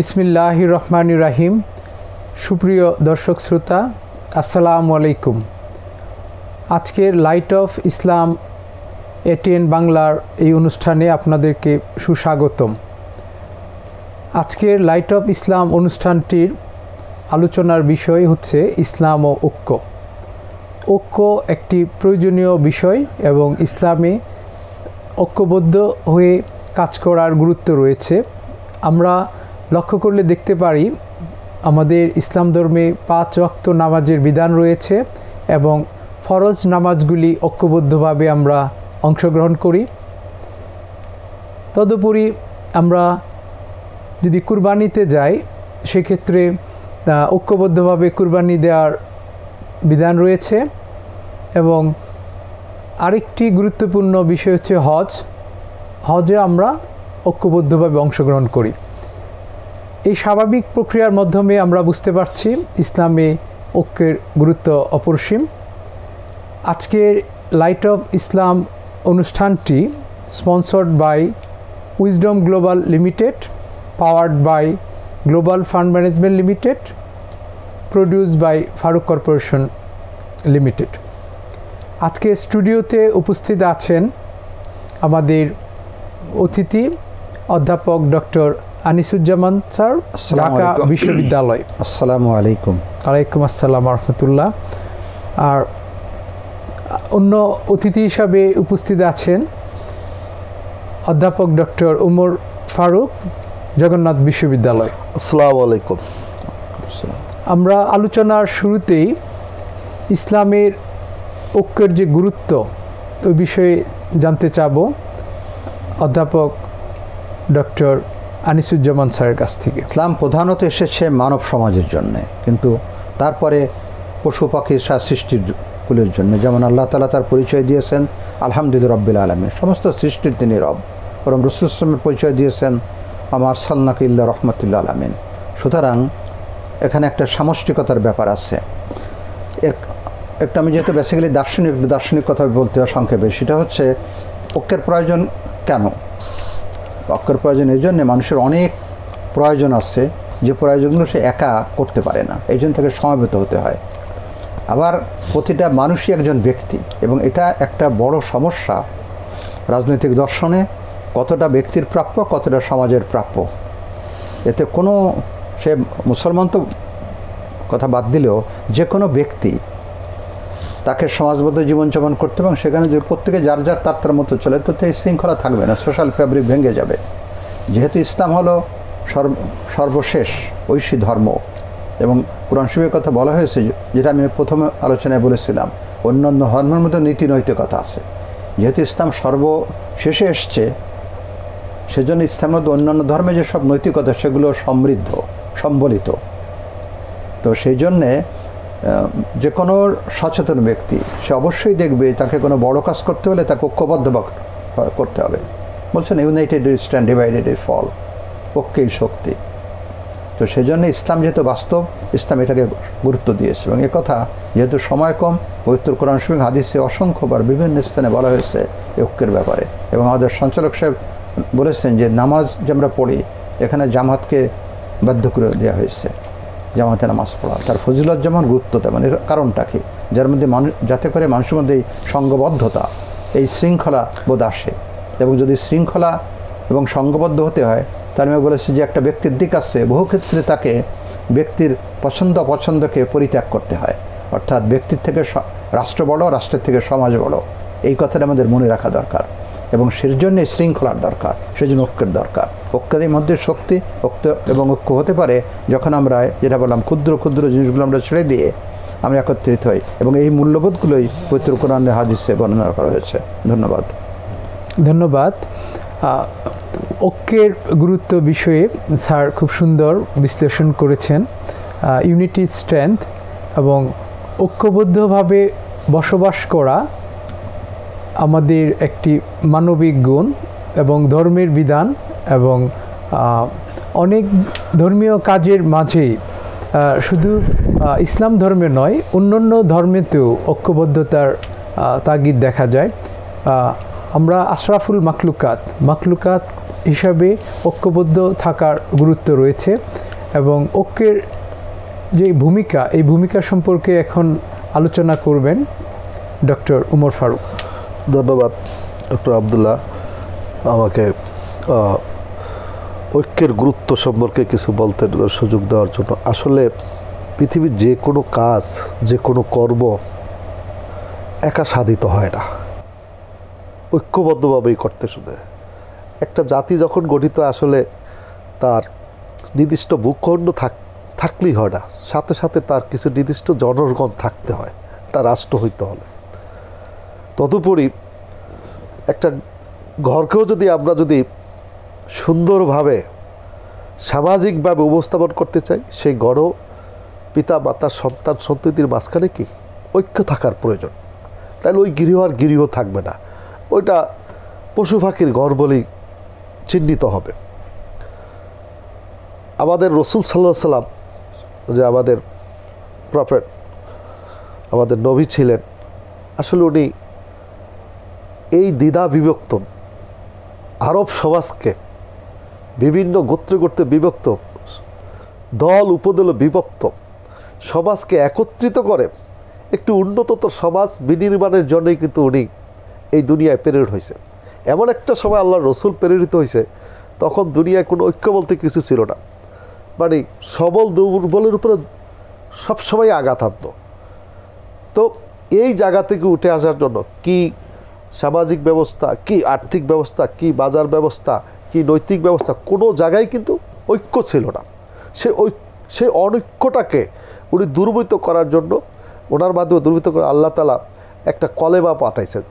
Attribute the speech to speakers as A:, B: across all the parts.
A: বিসমিল্লাহির রহমানির রহিম। সুপ্রিয় দর্শক শ্রোতা, আসসালামু আলাইকুম। আজকের লাইট অফ ইসলাম এটিএন বাংলার এই অনুষ্ঠানে আপনাদেরকে সুস্বাগতম। আজকের লাইট অফ ইসলাম অনুষ্ঠানটির আলোচনার বিষয় হচ্ছে ইসলাম ও ঐক্য। ঐক্য একটি প্রয়োজনীয় বিষয় এবং ইসলামে ঐক্যবদ্ধ হয়ে কাজ করার গুরুত্ব রয়েছে। আমরা লক্ষ্য করলে দেখতে পারি আমাদের ইসলাম ধর্মে 5 ওয়াক্ত নামাজের বিধান রয়েছে এবং ফরজ নামাজগুলি ঐক্যবদ্ধভাবে আমরা অংশগ্রহণ করি। তদুপরি আমরা যদি কুরবানিতে যাই সেক্ষেত্রে ঐক্যবদ্ধভাবে কুরবানি দেওয়ার বিধান রয়েছে এবং আরেকটি গুরুত্বপূর্ণ বিষয় হচ্ছে হজে আমরা ঐক্যবদ্ধভাবে অংশগ্রহণ করি। এই স্বাভাবিক প্রক্রিয়ার মাধ্যমে আমরা বুঝতে পারছি ইসলামে ঐক্যের গুরুত্ব অপরিসীম। আজকের লাইট অফ ইসলাম অনুষ্ঠানটি sponsored by wisdom global limited, powered by global fund management limited, produced by Farooq corporation limited. আজকে স্টুডিওতে উপস্থিত আছেন আমাদের অতিথি অধ্যাপক ডক্টর আনিসুজ্জামান স্যার, ঢাকা বিশ্ববিদ্যালয়।
B: আসসালামু আলাইকুম।
A: ওয়ালাইকুম আসসালাম রহমতুল্লাহ। আর অন্য অতিথি হিসাবে উপস্থিত আছেন অধ্যাপক ডক্টর উমর ফারুক, জগন্নাথ বিশ্ববিদ্যালয়।
C: আসসালামু আলাইকুম।
A: আমরা আলোচনার শুরুতেই ইসলামের ঐক্যের যে গুরুত্ব ওই বিষয়ে জানতে চাব অধ্যাপক ডক্টর আনিসুজ্জামান স্যারের কাছ থেকে।
B: ইসলাম প্রধানত এসেছে মানব সমাজের জন্য, কিন্তু তারপরে পশু পাখি সৃষ্টিগুলির জন্য। যেমন আল্লাহ তাআলা তার পরিচয় দিয়েছেন আলহামদুলিল্লাহ রাব্বিল আলামিন, সমস্ত সৃষ্টির তিনি রব। এবং রাসূল সাল্লাল্লাহু আলাইহি ওয়াসাল্লামের পরিচয় দিয়েছেন আমা আরসালনাকা ইল্লা রাহমাতুল আলামিন। সুতরাং এখানে একটা সামষ্টিকতার ব্যাপার আছে। একটা আমি যেহেতু বেসিক্যালি দার্শনিক কথা বলতে হয় সংক্ষেপে, সেটা হচ্ছে ঐক্যের প্রয়োজন কেন? ঐক্যের প্রয়োজন এই জন্যে, মানুষের অনেক প্রয়োজন আছে যে প্রয়োজনগুলো সে একা করতে পারে না, এই জন্য তাকে সমবেত হতে হয়। আবার প্রতিটা মানুষই একজন ব্যক্তি, এবং এটা একটা বড় সমস্যা রাজনৈতিক দর্শনে, কতটা ব্যক্তির প্রাপ্য কতটা সমাজের প্রাপ্য। এতে কোনো সে মুসলমান তো কথা বাদ দিলেও যে কোনো ব্যক্তি তাকে সমাজবদ্ধ জীবনযাপন করতে, এবং সেখানে যদি প্রত্যেকে যার যার তার মতো চলে তো এই শৃঙ্খলা থাকবে না, সোশ্যাল ফ্যাব্রিক ভেঙে যাবে। যেহেতু ইসলাম হলো সর্বশেষ ঐশী ধর্ম, এবং কোরআন শরীফের কথা বলা হয়েছে, যেটা আমি প্রথমে আলোচনায় বলেছিলাম, অন্যান্য ধর্মের মধ্যে নীতি নৈতিকতা আছে। যেহেতু ইসলাম সর্বশেষে এসছে, সেজন্য ইসলামের মধ্যে অন্যান্য ধর্মে যেসব নৈতিকতা সেগুলো সমৃদ্ধ সম্বলিত। তো সেই জন্যে যে কোনো সচেতন ব্যক্তি সে অবশ্যই দেখবে তাকে কোনো বড় কাজ করতে হলে তাকে ঐক্যবদ্ধ করতে হবে। বলছেন united we stand, divided we fall, ঐক্যেই শক্তি। তো সেই জন্য ইসলাম যেহেতু বাস্তব, ইসলাম এটাকে গুরুত্ব দিয়েছে। এবং একথা যেহেতু সময় কম, পবিত্র কোরআন শরীফ হাদিসে অসংখ্যবার বিভিন্ন স্থানে বলা হয়েছে এই ঐক্যের ব্যাপারে। এবং আমাদের সঞ্চালক সাহেব বলেছেন যে নামাজ যে আমরা পড়ি, এখানে জামাতকে বাধ্য করে দেওয়া হয়েছে, জামাতে নামাজ পড়া, তার ফজিলত যেমন গুরুত্ব তেমন। এর কারণটা কি? যার মধ্যে যাতে করে মানুষের মধ্যে এই সঙ্ঘবদ্ধতা, এই শৃঙ্খলা বোধ আসে। এবং যদি শৃঙ্খলা এবং সঙ্ঘবদ্ধ হতে হয়, তার আমি বলেছি যে একটা ব্যক্তির দিক আছে, বহু ক্ষেত্রে তাকে ব্যক্তির পছন্দ অপছন্দকে পরিত্যাগ করতে হয়। অর্থাৎ ব্যক্তির থেকে রাষ্ট্র বড়, রাষ্ট্রের থেকে সমাজ বড়, এই কথাটা আমাদের মনে রাখা দরকার। এবং সেই জন্যে শৃঙ্খলার দরকার, সেই জন্য ঐক্যের দরকার। ঐক্যের মধ্যে শক্তি এবং ঐক্য হতে পারে যখন আমরা, যেটা বললাম, ক্ষুদ্র ক্ষুদ্র জিনিসগুলো আমরা ছেড়ে দিয়ে আমরা একত্রিত হই। এবং এই মূল্যবোধগুলোই পবিত্র কোরআনের হাদিসে বর্ণনা করা হয়েছে। ধন্যবাদ।
A: ধন্যবাদ। ঐক্যের গুরুত্ব বিষয়ে স্যার খুব সুন্দর বিশ্লেষণ করেছেন। ইউনিটি স্ট্রেংথ, এবং ঐক্যবদ্ধভাবে বসবাস করা আমাদের একটি মানবিক গুণ এবং ধর্মের বিধান, এবং অনেক ধর্মীয় কাজের মাঝেই শুধু ইসলাম ধর্মে নয়, অন্যান্য ধর্মেতেও ঐক্যবদ্ধতার তাগিদ দেখা যায়। আমরা আশরাফুল মাখলুকাত হিসাবে ঐক্যবদ্ধ থাকার গুরুত্ব রয়েছে এবং ঐক্যের যে ভূমিকা, এই ভূমিকা সম্পর্কে এখন আলোচনা করবেন ডক্টর উমর ফারুক।
C: ধন্যবাদ ডক্টর আবদুল্লাহ আমাকে ঐক্যের গুরুত্ব সম্পর্কে কিছু বলতে সুযোগ দেওয়ার জন্য। আসলে পৃথিবীর যে কোনো কাজ, যে কোনো কর্ম একা সাধিত হয় না, ঐক্যবদ্ধভাবেই করতে শুনে। একটা জাতি যখন গঠিত আসলে তার নির্দিষ্ট ভূখণ্ড থাকলেই হয় না, সাথে সাথে তার কিছু নির্দিষ্ট জনগণ থাকতে হয় একটা রাষ্ট্র হইতে হলে। তদুপরি একটা ঘরকেও আমরা যদি সুন্দরভাবে সামাজিকভাবে উপস্থাপন করতে চাই, সেই ঘরও পিতা মাতা সন্তান সন্ততির মাঝখানে কি ঐক্য থাকার প্রয়োজন। তাহলে ওই গৃহ আর গৃহ থাকবে না, ওইটা পশু পাখির ঘর বলেই চিহ্নিত হবে। আমাদের রসুল সাল্লাল্লাহু আলাইহি সাল্লাম, যে আমাদের প্রফেট, আমাদের নবী ছিলেন, আসলে উনি এই দ্বিধা বিভক্ত আরব সমাজকে বিভিন্ন গোত্রে গোত্রে বিভক্ত, দল উপদলে বিভক্ত সমাজকে একত্রিত করে একটু উন্নততর সমাজ বিনির্মাণের জন্যই কিন্তু উনি এই দুনিয়ায় প্রেরিত হয়েছে। এমন একটা সময় আল্লাহর রসুল প্রেরিত হয়েছে, তখন দুনিয়ায় কোনো ঐক্য বলতে কিছু ছিল না, মানে সবল দুর্বলের উপরে সবসময় আঘাত আনত। তো এই জায়গা থেকে উঠে আসার জন্য কি সামাজিক ব্যবস্থা, কি আর্থিক ব্যবস্থা, কি বাজার ব্যবস্থা, কি নৈতিক ব্যবস্থা, কোনো জায়গায় কিন্তু ঐক্য ছিল না। সেই অনৈক্যটাকে উনি দুর্বৃত্ত করার জন্য, ওনার মাধ্যমে দুর্বৃত্ত করে আল্লাহ তাআলা একটা কলেমা পাঠাইছেন,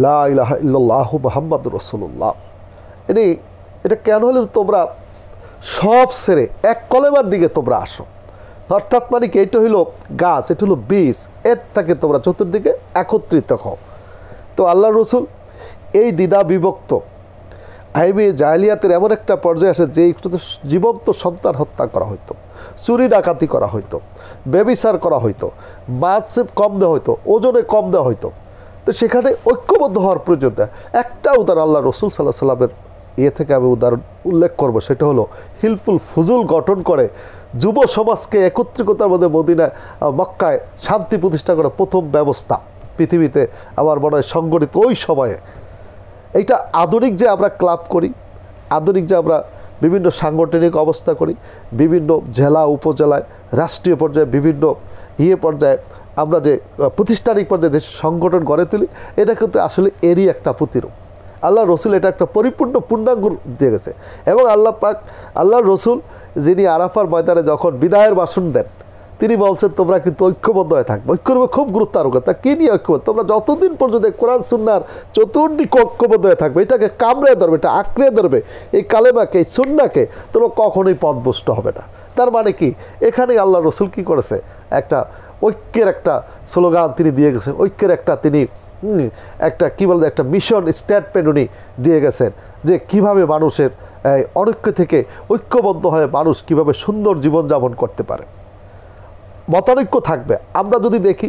C: লা ইলাহা ইল্লাল্লাহু মুহাম্মাদুর রাসূলুল্লাহ। এটা কেন হলো, তোমরা সব ছেড়ে এক কলেমার দিকে তোমরা আসো। অর্থাৎ মানে কি, এটা হইল গাছ, এটা হলো বীজ, এর থেকে তোমরা চতুর্দিকে একত্রিত হও। তো আল্লাহ রসুল এই দ্বিধা বিভক্ত আইবে জাহেলিয়াতের এমন একটা পর্যায়ে আসে যে জীবন্ত সন্তান হত্যা করা হইতো, চুরি ডাকাতি করা হইতো, ব্যভিচার করা হইতো, মাছ কম দেওয়া হইতো, ওজনে কম দেওয়া হইতো। তো সেখানে ঐক্যবদ্ধ হওয়ার প্রয়োজন। একটা উদাহরণ আল্লাহ রসুল সাল্লাল্লাহু আলাইহি সাল্লামের থেকে আমি উল্লেখ করবো, সেটা হলো হিলফুল ফুজুল গঠন করে যুব সমাজকে একত্রিকতার মধ্যে মদিনায় মক্কায় শান্তি প্রতিষ্ঠা করা প্রথম ব্যবস্থা পৃথিবীতে আমার মনে হয় সংগঠিত ওই সময়ে। এইটা আধুনিক যে আমরা ক্লাব করি, আধুনিক যে আমরা বিভিন্ন সাংগঠনিক অবস্থা করি, বিভিন্ন জেলা উপজেলায় রাষ্ট্রীয় পর্যায়ে বিভিন্ন পর্যায়ে আমরা যে প্রাতিষ্ঠানিক পর্যায়ে যে সংগঠন গড়ে তুলি, এটা কিন্তু আসলে এরই একটা প্রতিরূপ। আল্লাহ রসুল এটা একটা পরিপূর্ণ পূর্ণাঙ্গ দিয়ে গেছে। এবং আল্লাহ পাক, আল্লাহ রসুল যিনি আরাফার ময়দানে যখন বিদায়ের ভাষণ দেন, তিনি বলছেন তোমরা কিন্তু ঐক্যবদ্ধ হয়ে থাকবে। ঐক্যের উপর খুব গুরুত্ব আরোপ করে। তা কী নিয়ে ঐক্যবদ্ধ? তোমরা যতদিন পর্যন্ত কোরআন সুন্নাহর চতুর্দিক ঐক্যবদ্ধ হয়ে থাকবে, এটাকে কামড়ে ধরবে, এটা আঁকড়ে ধরবে, এই কালেমাকে, এই সুন্নাহকে, তোমরা কখনোই পথভ্রষ্ট হবে না। তার মানে কি, এখানে আল্লাহ রসুল কী করেছে, একটা ঐক্যের একটা স্লোগান তিনি দিয়ে গেছেন, ঐক্যের একটা তিনি একটা কী বলতে একটা মিশন স্টেটমেন্ট উনি দিয়ে গেছেন, যে কিভাবে মানুষের অনৈক্য থেকে ঐক্যবদ্ধ হয়ে মানুষ কিভাবে সুন্দর জীবনযাপন করতে পারে। মতানৈক্য থাকবে। আমরা যদি দেখি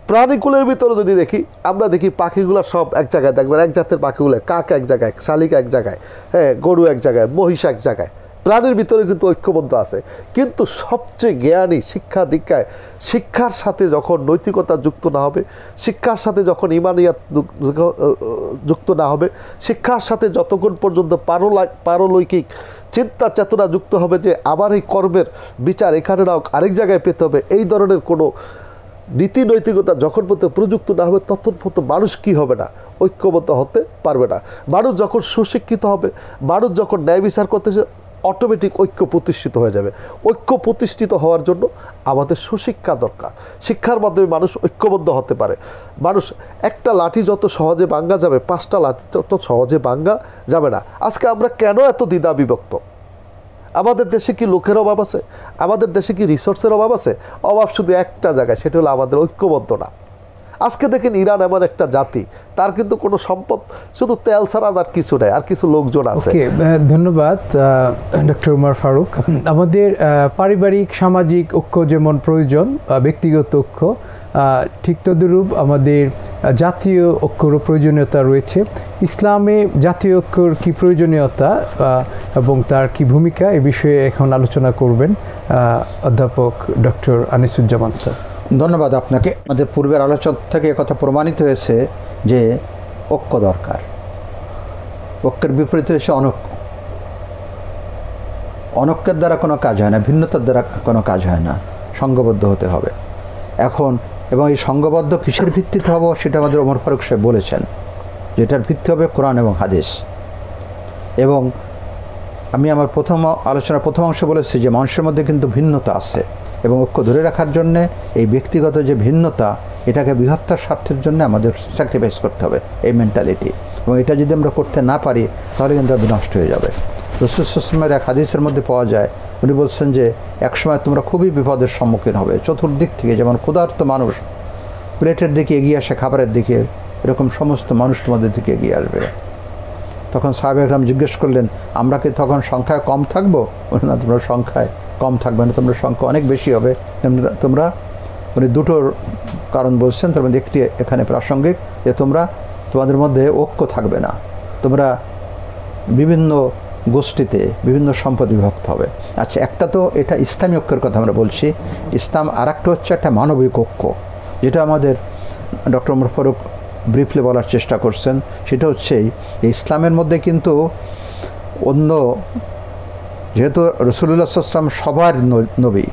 C: প্রাণীকুলের ভিতরে যদি দেখি, আমরা দেখি পাখিগুলো সব এক জায়গায়, দেখবেন এক জাতের পাখিগুলো, কাক এক জায়গায়, শালিকা এক জায়গায়, হ্যাঁ, গরু এক জায়গায়, মহিষ এক জায়গায়। প্রাণীর ভিতরে কিন্তু ঐক্যবদ্ধ আছে। কিন্তু সবচেয়ে জ্ঞানী শিক্ষা দীক্ষায়, শিক্ষার সাথে যখন নৈতিকতা যুক্ত না হবে, শিক্ষার সাথে যখন ইমানিয়াত যুক্ত না হবে, শিক্ষার সাথে যতক্ষণ পর্যন্ত পারলৌকিক চিন্তা চেতনা যুক্ত হবে যে আবার এই কর্মের বিচার এখানে নাও আরেক জায়গায় পেতে হবে, এই ধরনের কোনো নীতি নৈতিকতা যখন পর্যন্ত প্রযুক্ত না হবে, তখন পর্যন্ত মানুষ কী হবে না, ঐক্যবদ্ধ হতে পারবে না। মানুষ যখন সুশিক্ষিত হবে, মানুষ যখন ন্যায় বিচার করতেছে, অটোমেটিক ঐক্য প্রতিষ্ঠিত হয়ে যাবে। ঐক্য প্রতিষ্ঠিত হওয়ার জন্য আমাদের সুশিক্ষা দরকার। শিক্ষার মাধ্যমে মানুষ ঐক্যবদ্ধ হতে পারে। মানুষ একটা লাঠি যত সহজে ভাঙ্গা যাবে, 5টা লাঠি তত সহজে ভাঙ্গা যাবে না। আজকে আমরা কেন এত দ্বিধা বিভক্ত? আমাদের দেশে কি লোকের অভাব আছে? আমাদের দেশে কি রিসোর্সের অভাব আছে? অভাব শুধু একটা জায়গায়, সেটা হলো আমাদের ঐক্যবদ্ধ না। আজকে দেখেন ইরান এমন একটা জাতি, তার কিন্তু কোনো সম্পদ শুধু তেল ছাড়া আর কিছু নেই, আর কিছু লোকজন আছে।
A: ধন্যবাদ ডক্টর উমর ফারুক। আমাদের পারিবারিক সামাজিক ঐক্য যেমন প্রয়োজন, ব্যক্তিগত ঐক্য ঠিক তদুরূপ আমাদের জাতীয় ঐক্যর প্রয়োজনীয়তা রয়েছে। ইসলামে জাতীয় ঐক্যর কী প্রয়োজনীয়তা এবং তার কি ভূমিকা, এ বিষয়ে এখন আলোচনা করবেন অধ্যাপক ডক্টর আনিসুজ্জামান স্যার।
B: ধন্যবাদ আপনাকে। আমাদের পূর্বের আলোচনা থেকে কথা প্রমাণিত হয়েছে যে ঐক্য দরকার। ঐক্যের বিপরীতে হচ্ছে অনৈক্য। অনৈক্যের দ্বারা কোনো কাজ হয় না, ভিন্নতার দ্বারা কোনো কাজ হয় না, সংঘবদ্ধ হতে হবে এখন। এবং এই সংঘবদ্ধ কিসের ভিত্তিতে হবো সেটা আমাদের ওমর ফারুক সাহেব বলেছেন, যেটার ভিত্তি হবে কোরআন এবং হাদিস। এবং আমি আমার আলোচনার প্রথম অংশে বলেছি যে মানুষের মধ্যে কিন্তু ভিন্নতা আছে এবং ঐক্য ধরে রাখার জন্যে এই ব্যক্তিগত যে ভিন্নতা, এটাকে বৃহত্তর স্বার্থের জন্য আমাদের স্যাক্রিফাইস করতে হবে, এই মেন্টালিটি। এবং এটা যদি আমরা করতে না পারি তাহলে কিন্তু নষ্ট হয়ে যাবে। রাসূল সাল্লাল্লাহু আলাইহি ওয়াসাল্লামের এক হাদিসের মধ্যে পাওয়া যায়, উনি বলছেন যে একসময় তোমরা খুবই বিপদের সম্মুখীন হবে, চতুর্দিক থেকে, যেমন ক্ষুধার্ত মানুষ প্লেটের দিকে এগিয়ে আসে, খাবারের দিকে, এরকম সমস্ত মানুষ তোমাদের দিকে এগিয়ে আসবে। তখন সাহাবা একরাম জিজ্ঞেস করলেন, আমরা কি তখন সংখ্যায় কম থাকবো? না, তোমরা সংখ্যায় কম থাকবে না, তোমরা সংখ্যা অনেক বেশি হবে। তোমরা উনি দুটোর কারণ বলছেন, তার মধ্যে একটি এখানে প্রাসঙ্গিক, যে তোমাদের মধ্যে ঐক্য থাকবে না, তোমরা বিভিন্ন গোষ্ঠীতে বিভিন্ন সম্পদ বিভক্ত হবে। আচ্ছা, একটা তো এটা ইসলামী ঐক্যের কথা আমরা বলছি। ইসলাম আর একটা হচ্ছে একটা মানবিক ঐক্য, যেটা আমাদের ডক্টর ওমর ফারুক ব্রিফলি বলার চেষ্টা করছেন। সেটা হচ্ছে এই ইসলামের মধ্যে কিন্তু অন্য, যেহেতু রাসূলুল্লাহ সাল্লাল্লাহু আলাইহি ওয়াসাল্লাম সবার নবী,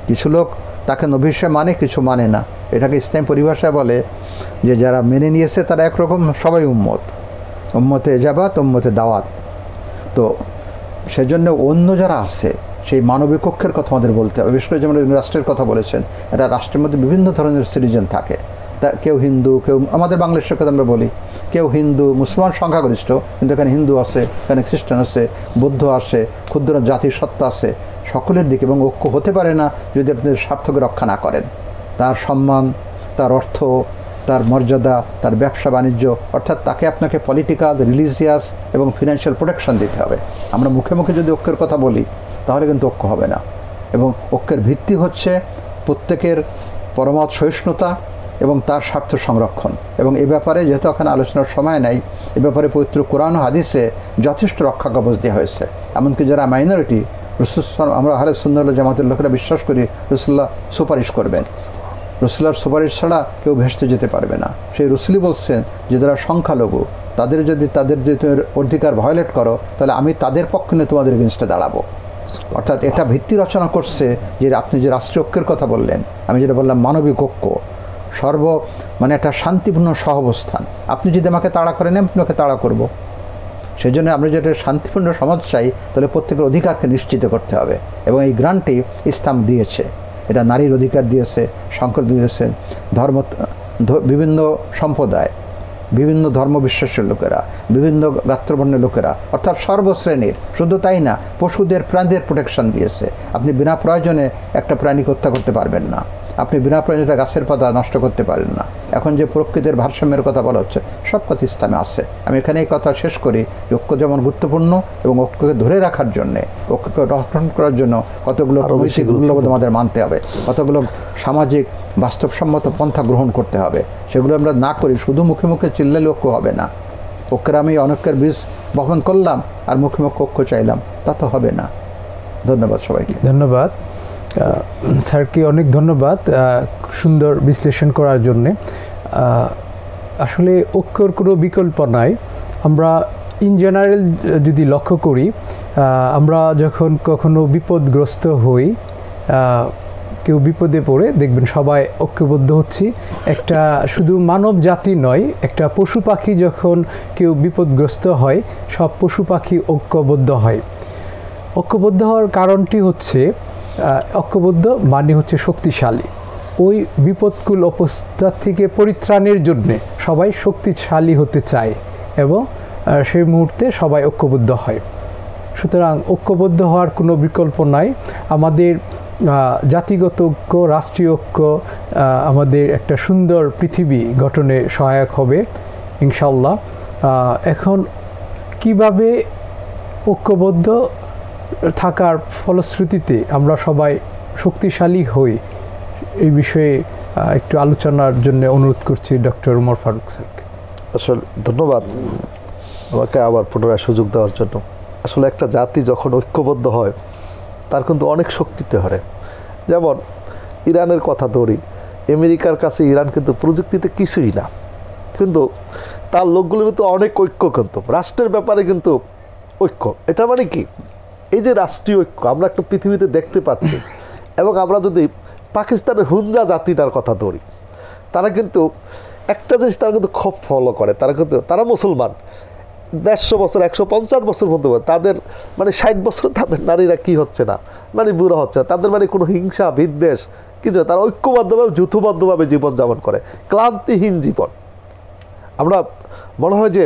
B: কিছু লোক তাকে নবী হিসেবে মানে, কিছু মানে না। এটাকে ইসলামী পরিভাষায় বলে যে যারা মেনে নিয়েছে তারা একরকম, সবাই উম্মত, উম্মতে এজাবাত, উম্মতে দাওয়াত। তো সেজন্য অন্য যারা আছে সেই মানবিক ঐক্যের কথা আমাদের বলতে হবে। বিশেষ করে যেমন রাষ্ট্রের কথা বলেছেন, এটা রাষ্ট্রের মধ্যে বিভিন্ন ধরনের সিটিজেন থাকে, তা কেউ হিন্দু, কেউ আমাদের বাংলাদেশের কথা আমরা বলি, কেউ হিন্দু, মুসলমান সংখ্যাগরিষ্ঠ, কিন্তু এখানে হিন্দু আছে, এখানে খ্রিস্টান আছে, বৌদ্ধ আছে, ক্ষুদ্র জাতির সত্তা আছে, সকলের দিকে। এবং ঐক্য হতে পারে না যদি আপনি স্বার্থকে রক্ষা না করেন। তার সম্মান, তার অর্থ, তার মর্যাদা, তার ব্যবসা বাণিজ্য, অর্থাৎ তাকে আপনাকে পলিটিক্যাল, রিলিজিয়াস এবং ফিনান্সিয়াল প্রোটেকশন দিতে হবে। আমরা মুখে মুখে যদি ঐক্যের কথা বলি তাহলে কিন্তু ঐক্য হবে না। এবং ঐক্যের ভিত্তি হচ্ছে প্রত্যেকের পরমত সহিষ্ণুতা এবং তার স্বার্থ সংরক্ষণ। এবং এ ব্যাপারে, যেহেতু এখন আলোচনার সময় নাই, এ ব্যাপারে পবিত্র কোরআন ও হাদিসে যথেষ্ট রক্ষা কবচ দেওয়া হয়েছে। এমনকি যারা মাইনরিটি, আমরা আহলে সুন্নাহ ওয়াল জামাতের লোকেরা বিশ্বাস করি রাসূলুল্লাহ সুপারিশ করবেন, রাসূলুল্লাহর সুপারিশ ছাড়া কেউ ভেস্তে যেতে পারবে না। সেই রাসূলই বলছেন যে যারা সংখ্যালঘু, তাদের যদি অধিকার ভায়োলেট করো তাহলে আমি তাদের পক্ষে নিয়ে তোমাদের এগেনস্টে দাঁড়াবো। অর্থাৎ এটা ভিত্তি রচনা করছে যে আপনি যে রাষ্ট্রীয় ঐক্যের কথা বললেন, আমি যেটা বললাম মানবিক ঐক্য, মানে একটা শান্তিপূর্ণ সহাবস্থান। আপনি যদি আমাকে তাড়া করেন, আমি আপনাকে তাড়া করব। সেই জন্য আমরা যেটা শান্তিপূর্ণ সমাজ চাই, তাহলে প্রত্যেকের অধিকারকে নিশ্চিত করতে হবে। এবং এই গ্রান্টটি ইসলাম দিয়েছে, এটা নারীর অধিকার দিয়েছে, শঙ্কর দিয়েছেন, বিভিন্ন সম্প্রদায়, বিভিন্ন ধর্মবিশ্বাসের লোকেরা, বিভিন্ন গাত্রবর্ণের লোকেরা, অর্থাৎ সর্বশ্রেণীর। শুধু তাই না, পশুদের, প্রাণীদের প্রোটেকশন দিয়েছে। আপনি বিনা প্রয়োজনে একটা প্রাণীকে হত্যা করতে পারবেন না, আপনি বিনা প্রয়োজনে গাছের পাতা নষ্ট করতে পারেন না। এখন যে প্রকৃতির ভারসাম্যের কথা বলা হচ্ছে, সব কথা ইসলামে আছে। আমি এখানে এই কথা শেষ করি, ঐক্য যেমন গুরুত্বপূর্ণ, এবং ঐক্যকে ধরে রাখার জন্যে, ঐক্যকে রক্ষণ করার জন্য কতগুলো নৈতিক মূল্যবোধ আমাদের মানতে হবে, কতগুলো সামাজিক বাস্তবসম্মত পন্থা গ্রহণ করতে হবে। সেগুলো আমরা না করি, শুধু মুখে মুখে চিল্লালে ঐক্য হবে না। ঐক্যের আমি অনৈক্যের বীজ বপন করলাম আর মুখে মুখে ঐক্য চাইলাম, তা তো হবে না। ধন্যবাদ সবাইকে।
A: ধন্যবাদ স্যারকে, অনেক ধন্যবাদ সুন্দর বিশ্লেষণ করার জন্যে। আসলে ঐক্যর কোনো বিকল্প নাই। আমরা ইন জেনারেল যদি লক্ষ্য করি, আমরা যখন কখনো বিপদগ্রস্ত হই, কেউ বিপদে পড়ে, দেখবেন সবাই ঐক্যবদ্ধ হচ্ছি। একটা শুধু মানব জাতি নয়, একটা পশু পাখি যখন কেউ বিপদগ্রস্ত হয়, সব পশু পাখি ঐক্যবদ্ধ হয়। ঐক্যবদ্ধ হওয়ার কারণটি হচ্ছে, ঐক্যবদ্ধ মানে হচ্ছে শক্তিশালী। ওই বিপদকুল অবস্থা থেকে পরিত্রাণের জন্যে সবাই শক্তিশালী হতে চায় এবং সেই মুহূর্তে সবাই ঐক্যবদ্ধ হয়। সুতরাং ঐক্যবদ্ধ হওয়ার কোনো বিকল্প নাই। আমাদের জাতিগত ঐক্য, রাষ্ট্রীয় ঐক্য আমাদের একটা সুন্দর পৃথিবী গঠনে সহায়ক হবে ইনশাআল্লাহ। এখন কিভাবে ঐক্যবদ্ধ থাকার ফলশ্রুতিতে আমরা সবাই শক্তিশালী হই, এই বিষয়ে একটু আলোচনার জন্য অনুরোধ করছি ডক্টর উমর ফারুক স্যারকে।
C: আসলে ধন্যবাদ আমাকে আবার পুনরায় সুযোগ দেওয়ার জন্য। আসলে একটা জাতি যখন ঐক্যবদ্ধ হয় তার কিন্তু অনেক শক্তিতে হারে। যেমন ইরানের কথা ধরি, আমেরিকার কাছে ইরান কিন্তু প্রযুক্তিতে কিছুই না, কিন্তু তার লোকগুলোর কিন্তু অনেক ঐক্য, কিন্তু রাষ্ট্রের ব্যাপারে কিন্তু ঐক্য। এটা মানে কি, এই যে রাষ্ট্রীয় ঐক্য আমরা একটা পৃথিবীতে দেখতে পাচ্ছি। এবং আমরা যদি পাকিস্তানের হুঞ্জা জাতিটার কথা ধরি, তারা কিন্তু একটা জিনিস তারা কিন্তু খুব ফলো করে, তারা মুসলমান। 150 বছর 150 বছর মধ্যে তাদের মানে 60 বছর তাদের নারীরা কি হচ্ছে না, মানে বুড়ো হচ্ছে, তাদের মানে কোনো হিংসা বিদ্বেষ কিছু, তারা ঐক্যবদ্ধভাবে যৌথবদ্ধভাবে জীবনযাপন করে, ক্লান্তিহীন জীবন। আমরা মনে হয় যে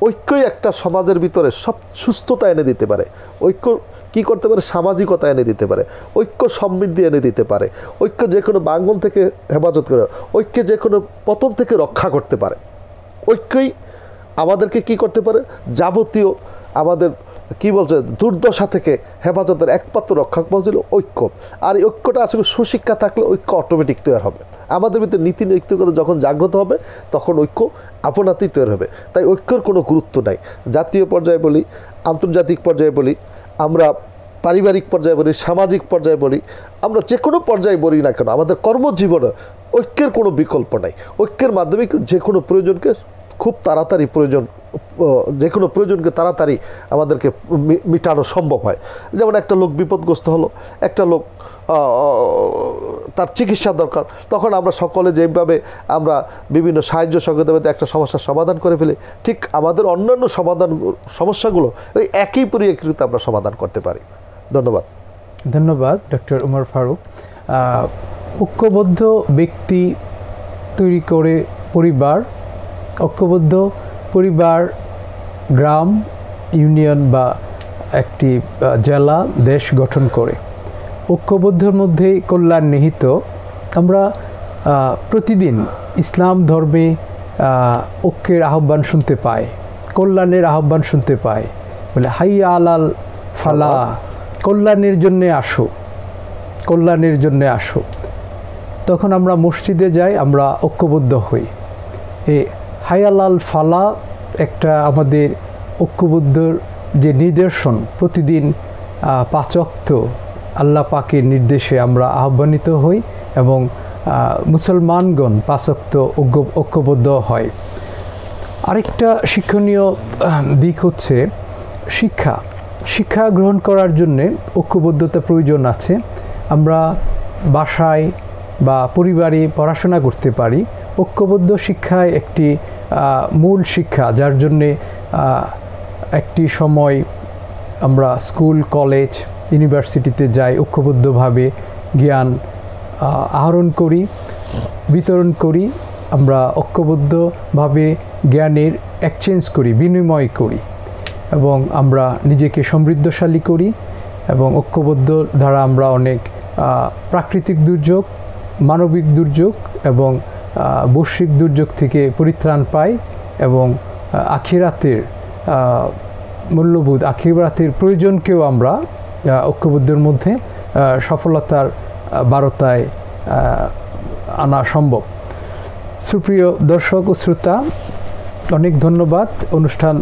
C: ঐক্যই একটা সমাজের ভিতরে সব সুস্থতা এনে দিতে পারে। ঐক্য কি করতে পারে, সামাজিকতা এনে দিতে পারে, ঐক্য সমৃদ্ধি এনে দিতে পারে, ঐক্য যে কোনো ভাঙন থেকে হেফাজত করে, ঐক্যে যে কোনো পতন থেকে রক্ষা করতে পারে। ঐক্যই আমাদেরকে কি করতে পারে, যাবতীয় আমাদের কি বলছে দুর্দশা থেকে হেফাজতের একমাত্র রক্ষক ছিল ঐক্য। আর এই ঐক্যটা আসলে সুশিক্ষা থাকলে ঐক্য অটোমেটিক তৈরি হবে। আমাদের ভিতরে নীতি নৈতিকতা যখন জাগ্রত হবে তখন ঐক্য আপনাতেই তৈরি হবে। তাই ঐক্যর কোনো গুরুত্ব নাই। জাতীয় পর্যায়ে বলি, আন্তর্জাতিক পর্যায়ে বলি, আমরা পারিবারিক পর্যায়ে বলি, সামাজিক পর্যায়ে বলি, আমরা যে কোনো পর্যায়ে বলি না কেন, আমাদের কর্মজীবনে ঐক্যের কোনো বিকল্প নাই। ঐক্যের মাধ্যমে যে কোনো প্রয়োজনকে খুব তাড়াতাড়ি যে কোনো প্রয়োজনকে তাড়াতাড়ি আমাদেরকে মিটানো সম্ভব হয়। যেমন একটা লোক বিপদগ্রস্ত হলো, একটা লোক তার চিকিৎসা দরকার, তখন আমরা সকলে যেভাবে আমরা বিভিন্ন সাহায্য সহযোগিতা একটা সমস্যার সমাধান করে ফেলি, ঠিক আমাদের অন্যান্য সমস্যাগুলো ওই একই পরিপ্রেক্ষিতে আমরা সমাধান করতে পারি। ধন্যবাদ।
A: ধন্যবাদ ডক্টর উমর ফারুক। ঐক্যবদ্ধ ব্যক্তি তৈরি করে পরিবার, ঐক্যবদ্ধ পরিবার গ্রাম, ইউনিয়ন বা একটি জেলা, দেশ গঠন করে। ঐক্যবদ্ধের মধ্যে কল্যাণ নিহিত। আমরা প্রতিদিন ইসলাম ধর্মে ঐক্যের আহ্বান শুনতে পাই, কল্যাণের আহ্বান শুনতে পাই। বলে হাইয়া আলাল ফালাহ, কল্যাণের জন্যে আসো, কল্যাণের জন্যে আসো। তখন আমরা মসজিদে যাই, আমরা ঐক্যবদ্ধ হই। এই হায়ালাল ফালা একটা আমাদের ঐক্যবদ্ধর যে নিদর্শন। প্রতিদিন 5 ওয়াক্ত আল্লাহ পাকের নির্দেশে আমরা আহ্বানিত হই এবং মুসলমানগণ 5 ওয়াক্ত ঐক্যবদ্ধ হয়। আরেকটা শিক্ষণীয় দিক হচ্ছে শিক্ষা গ্রহণ করার জন্যে ঐক্যবদ্ধতা প্রয়োজন আছে। আমরা বাসায় বা পরিবারে পড়াশোনা করতে পারি। ঐক্যবদ্ধ শিক্ষায় একটি মূল শিক্ষা, যার জন্যে একটি সময় আমরা স্কুল, কলেজ, ইউনিভার্সিটিতে যাই, ঐক্যবদ্ধভাবে জ্ঞান আহরণ করি, বিতরণ করি। আমরা ঐক্যবদ্ধভাবে জ্ঞানের এক্সচেঞ্জ করি, বিনিময় করি এবং আমরা নিজেকে সমৃদ্ধশালী করি। এবং ঐক্যবদ্ধ দ্বারা আমরা অনেক প্রাকৃতিক দুর্যোগ, মানবিক দুর্যোগ এবং বৈশ্বিক দুর্যোগ থেকে পরিত্রাণ পাই এবং আখিরাতের মূল্যবোধ, আখিরাতের প্রয়োজনকেও আমরা ঐক্যবদ্ধের মধ্যে সফলতার বারতায় আনা সম্ভব। সুপ্রিয় দর্শক ও শ্রোতা, অনেক ধন্যবাদ অনুষ্ঠান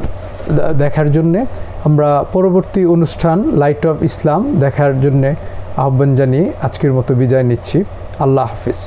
A: দেখার জন্যে। আমরা পরবর্তী অনুষ্ঠান লাইট অফ ইসলাম দেখার জন্যে আহ্বান জানিয়ে আজকের মতো বিদায় নিচ্ছি। আল্লাহ হাফিজ।